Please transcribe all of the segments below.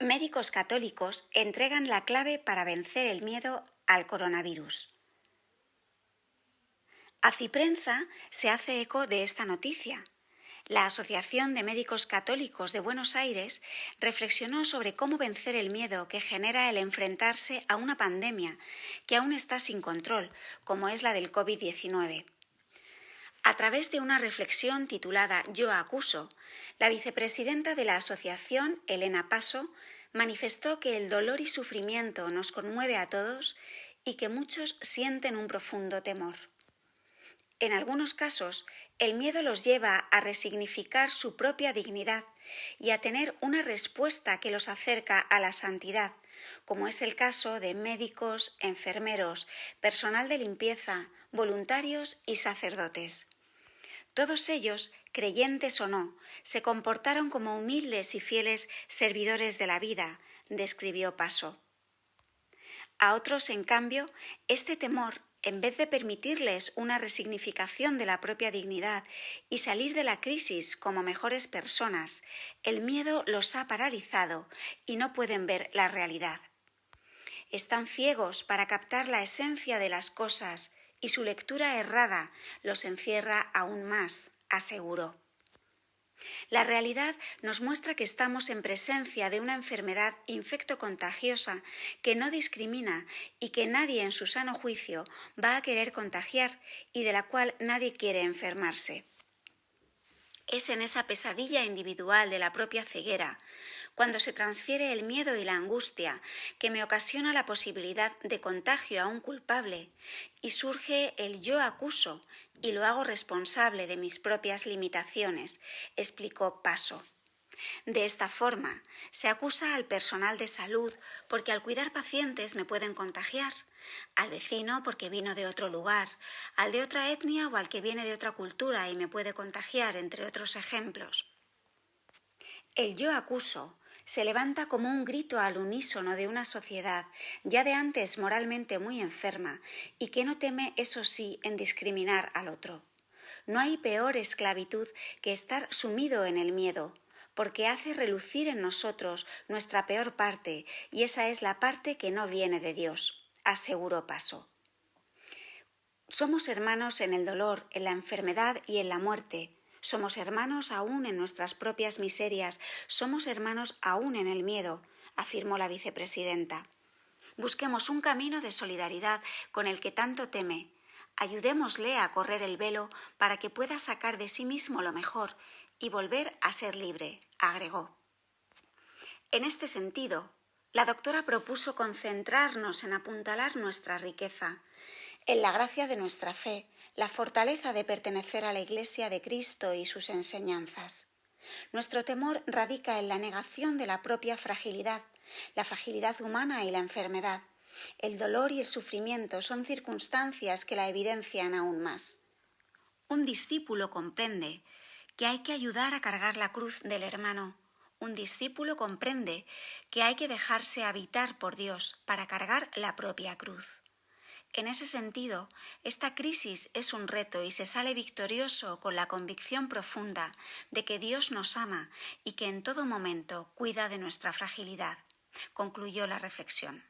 Médicos católicos entregan la clave para vencer el miedo al coronavirus. Aciprensa se hace eco de esta noticia. La Asociación de Médicos Católicos de Buenos Aires reflexionó sobre cómo vencer el miedo que genera el enfrentarse a una pandemia que aún está sin control, como es la del COVID-19. A través de una reflexión titulada Yo acuso, la vicepresidenta de la asociación, Elena Paso, manifestó que el dolor y sufrimiento nos conmueve a todos y que muchos sienten un profundo temor. En algunos casos, el miedo los lleva a resignificar su propia dignidad y a tener una respuesta que los acerca a la santidad, como es el caso de médicos, enfermeros, personal de limpieza, voluntarios y sacerdotes. Todos ellos, creyentes o no, se comportaron como humildes y fieles servidores de la vida, describió Paso. A otros, en cambio, este temor, en vez de permitirles una resignificación de la propia dignidad y salir de la crisis como mejores personas, el miedo los ha paralizado y no pueden ver la realidad. Están ciegos para captar la esencia de las cosas y su lectura errada los encierra aún más, aseguró. La realidad nos muestra que estamos en presencia de una enfermedad infectocontagiosa que no discrimina y que nadie en su sano juicio va a querer contagiar y de la cual nadie quiere enfermarse. Es en esa pesadilla individual de la propia ceguera, cuando se transfiere el miedo y la angustia, que me ocasiona la posibilidad de contagio a un culpable y surge el yo acuso y lo hago responsable de mis propias limitaciones, explicó Paso. De esta forma, se acusa al personal de salud porque al cuidar pacientes me pueden contagiar, al vecino porque vino de otro lugar, al de otra etnia o al que viene de otra cultura y me puede contagiar, entre otros ejemplos. El yo acuso se levanta como un grito al unísono de una sociedad ya de antes moralmente muy enferma y que no teme, eso sí, en discriminar al otro. No hay peor esclavitud que estar sumido en el miedo, porque hace relucir en nosotros nuestra peor parte y esa es la parte que no viene de Dios, aseguró Paso. Somos hermanos en el dolor, en la enfermedad y en la muerte. Somos hermanos aún en nuestras propias miserias, somos hermanos aún en el miedo, afirmó la vicepresidenta. Busquemos un camino de solidaridad con el que tanto teme. Ayudémosle a correr el velo para que pueda sacar de sí mismo lo mejor y volver a ser libre, agregó. En este sentido, la doctora propuso concentrarnos en apuntalar nuestra riqueza, en la gracia de nuestra fe, la fortaleza de pertenecer a la Iglesia de Cristo y sus enseñanzas. Nuestro temor radica en la negación de la propia fragilidad, la fragilidad humana y la enfermedad. El dolor y el sufrimiento son circunstancias que la evidencian aún más. Un discípulo comprende que hay que ayudar a cargar la cruz del hermano. Un discípulo comprende que hay que dejarse habitar por Dios para cargar la propia cruz. En ese sentido, esta crisis es un reto y se sale victorioso con la convicción profunda de que Dios nos ama y que en todo momento cuida de nuestra fragilidad, concluyó la reflexión.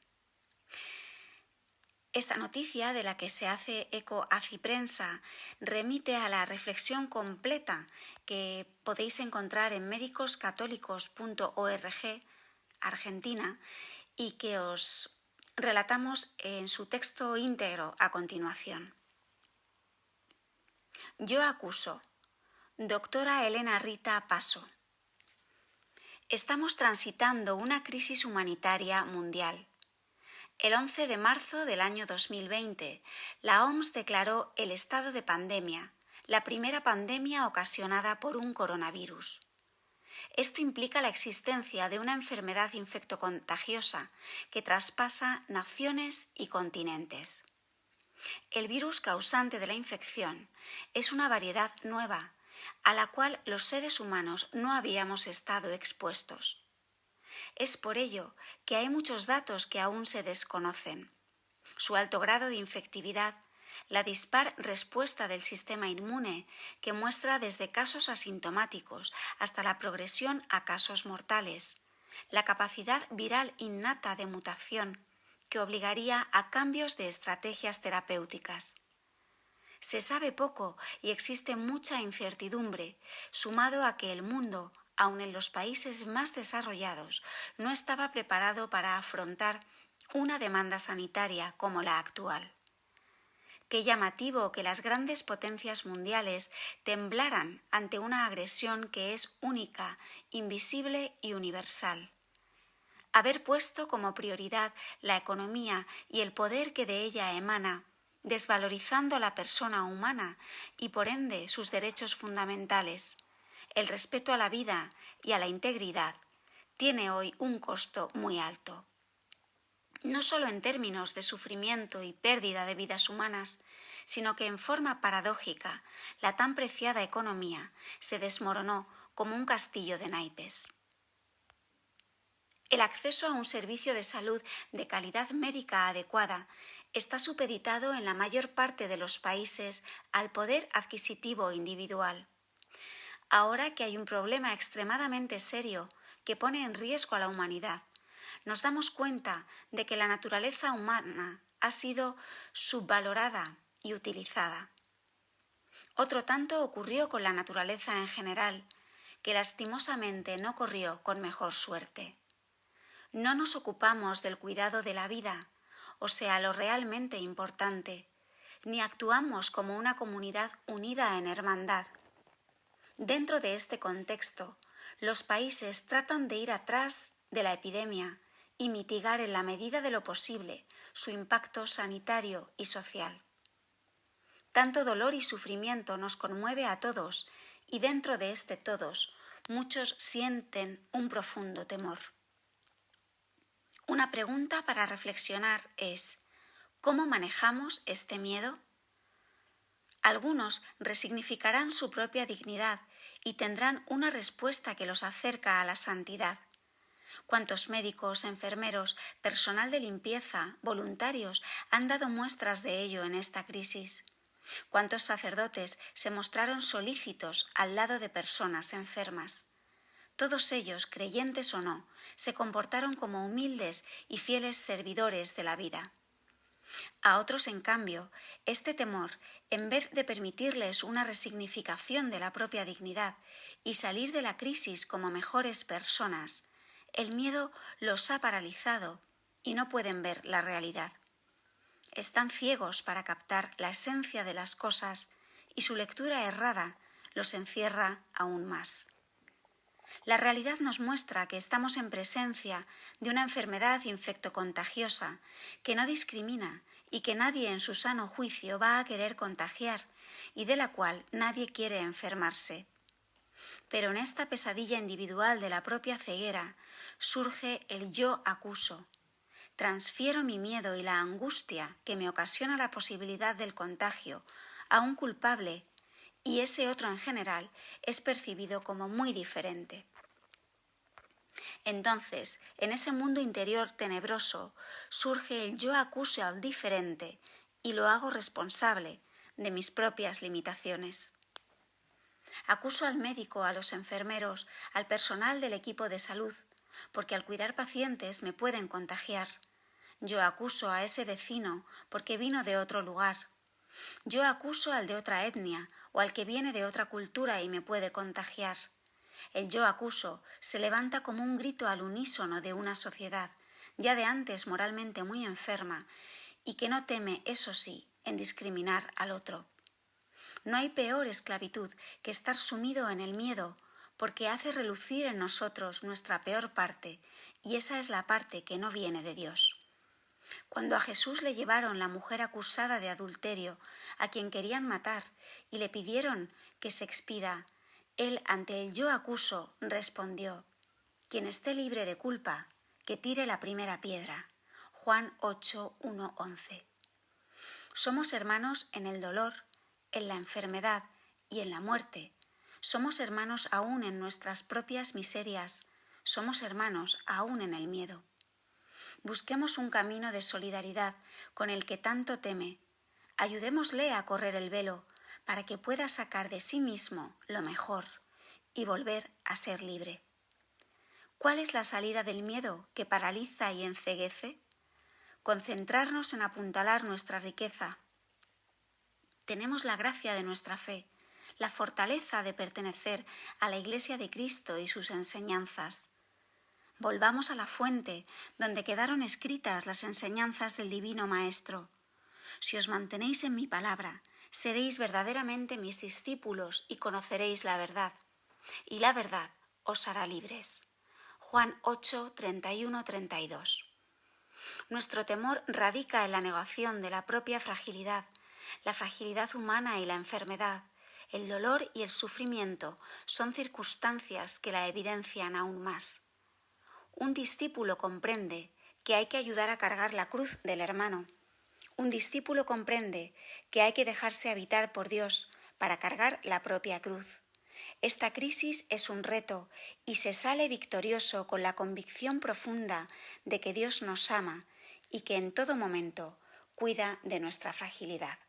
Esta noticia, de la que se hace eco Aciprensa, remite a la reflexión completa que podéis encontrar en médicoscatólicos.org, Argentina, y que os relatamos en su texto íntegro a continuación. Yo acuso. Doctora Elena Rita Paso. Estamos transitando una crisis humanitaria mundial. El 11 de marzo del año 2020, la OMS declaró el estado de pandemia, la primera pandemia ocasionada por un coronavirus. Esto implica la existencia de una enfermedad infectocontagiosa que traspasa naciones y continentes. El virus causante de la infección es una variedad nueva, a la cual los seres humanos no habíamos estado expuestos. Es por ello que hay muchos datos que aún se desconocen. Su alto grado de infectividad, la dispar respuesta del sistema inmune, que muestra desde casos asintomáticos hasta la progresión a casos mortales, la capacidad viral innata de mutación que obligaría a cambios de estrategias terapéuticas. Se sabe poco y existe mucha incertidumbre, sumado a que el mundo, aun en los países más desarrollados, no estaba preparado para afrontar una demanda sanitaria como la actual. Qué llamativo que las grandes potencias mundiales temblaran ante una agresión que es única, invisible y universal. Haber puesto como prioridad la economía y el poder que de ella emana, desvalorizando a la persona humana y por ende sus derechos fundamentales, el respeto a la vida y a la integridad, tiene hoy un costo muy alto. No solo en términos de sufrimiento y pérdida de vidas humanas, sino que en forma paradójica la tan preciada economía se desmoronó como un castillo de naipes. El acceso a un servicio de salud de calidad médica adecuada está supeditado en la mayor parte de los países al poder adquisitivo individual. Ahora que hay un problema extremadamente serio que pone en riesgo a la humanidad, nos damos cuenta de que la naturaleza humana ha sido subvalorada y utilizada. Otro tanto ocurrió con la naturaleza en general, que lastimosamente no corrió con mejor suerte. No nos ocupamos del cuidado de la vida, o sea, lo realmente importante, ni actuamos como una comunidad unida en hermandad. Dentro de este contexto, los países tratan de ir atrás de la epidemia y mitigar en la medida de lo posible su impacto sanitario y social. Tanto dolor y sufrimiento nos conmueve a todos y dentro de este todos muchos sienten un profundo temor. Una pregunta para reflexionar es: ¿cómo manejamos este miedo? Algunos resignificarán su propia dignidad y tendrán una respuesta que los acerca a la santidad. ¿Cuántos médicos, enfermeros, personal de limpieza, voluntarios han dado muestras de ello en esta crisis? ¿Cuántos sacerdotes se mostraron solícitos al lado de personas enfermas? Todos ellos, creyentes o no, se comportaron como humildes y fieles servidores de la vida. A otros, en cambio, este temor, en vez de permitirles una resignificación de la propia dignidad y salir de la crisis como mejores personas, el miedo los ha paralizado y no pueden ver la realidad. Están ciegos para captar la esencia de las cosas y su lectura errada los encierra aún más. La realidad nos muestra que estamos en presencia de una enfermedad infectocontagiosa que no discrimina y que nadie en su sano juicio va a querer contagiar y de la cual nadie quiere enfermarse. Pero en esta pesadilla individual de la propia ceguera surge el yo acuso. Transfiero mi miedo y la angustia que me ocasiona la posibilidad del contagio a un culpable y ese otro en general es percibido como muy diferente. Entonces, en ese mundo interior tenebroso surge el yo acuso al diferente y lo hago responsable de mis propias limitaciones. Acuso al médico, a los enfermeros, al personal del equipo de salud, porque al cuidar pacientes me pueden contagiar. Yo acuso a ese vecino porque vino de otro lugar. Yo acuso al de otra etnia o al que viene de otra cultura y me puede contagiar. El yo acuso se levanta como un grito al unísono de una sociedad, ya de antes moralmente muy enferma, y que no teme, eso sí, en discriminar al otro. No hay peor esclavitud que estar sumido en el miedo, porque hace relucir en nosotros nuestra peor parte, y esa es la parte que no viene de Dios. Cuando a Jesús le llevaron la mujer acusada de adulterio, a quien querían matar, y le pidieron que se expida, él, ante el yo acuso, respondió: quien esté libre de culpa, que tire la primera piedra. Juan 8, 1, 11. Somos hermanos en el dolor, en la enfermedad y en la muerte. Somos hermanos aún en nuestras propias miserias. Somos hermanos aún en el miedo. Busquemos un camino de solidaridad con el que tanto teme. Ayudémosle a correr el velo para que pueda sacar de sí mismo lo mejor y volver a ser libre. ¿Cuál es la salida del miedo que paraliza y enceguece? Concentrarnos en apuntalar nuestra riqueza. Tenemos la gracia de nuestra fe, la fortaleza de pertenecer a la Iglesia de Cristo y sus enseñanzas. Volvamos a la fuente donde quedaron escritas las enseñanzas del Divino Maestro. Si os mantenéis en mi palabra, seréis verdaderamente mis discípulos y conoceréis la verdad, y la verdad os hará libres. Juan 8, 31, 32. Nuestro temor radica en la negación de la propia fragilidad, la fragilidad humana y la enfermedad. El dolor y el sufrimiento son circunstancias que la evidencian aún más. Un discípulo comprende que hay que ayudar a cargar la cruz del hermano. Un discípulo comprende que hay que dejarse habitar por Dios para cargar la propia cruz. Esta crisis es un reto y se sale victorioso con la convicción profunda de que Dios nos ama y que en todo momento cuida de nuestra fragilidad.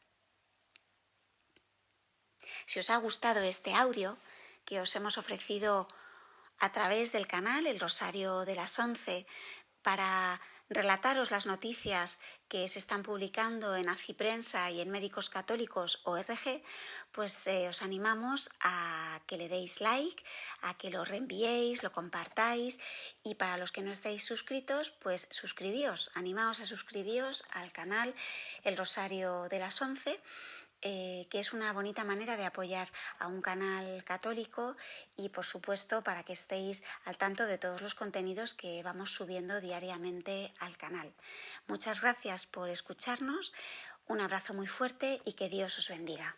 Si os ha gustado este audio que os hemos ofrecido a través del canal El Rosario de las 11 para relataros las noticias que se están publicando en Aciprensa y en Médicos Católicos ORG, pues os animamos a que le deis like, a que lo reenviéis, lo compartáis, y para los que no estéis suscritos, pues suscribíos, animaos a suscribíos al canal El Rosario de las 11, que es una bonita manera de apoyar a un canal católico y, por supuesto, para que estéis al tanto de todos los contenidos que vamos subiendo diariamente al canal. Muchas gracias por escucharnos, un abrazo muy fuerte y que Dios os bendiga.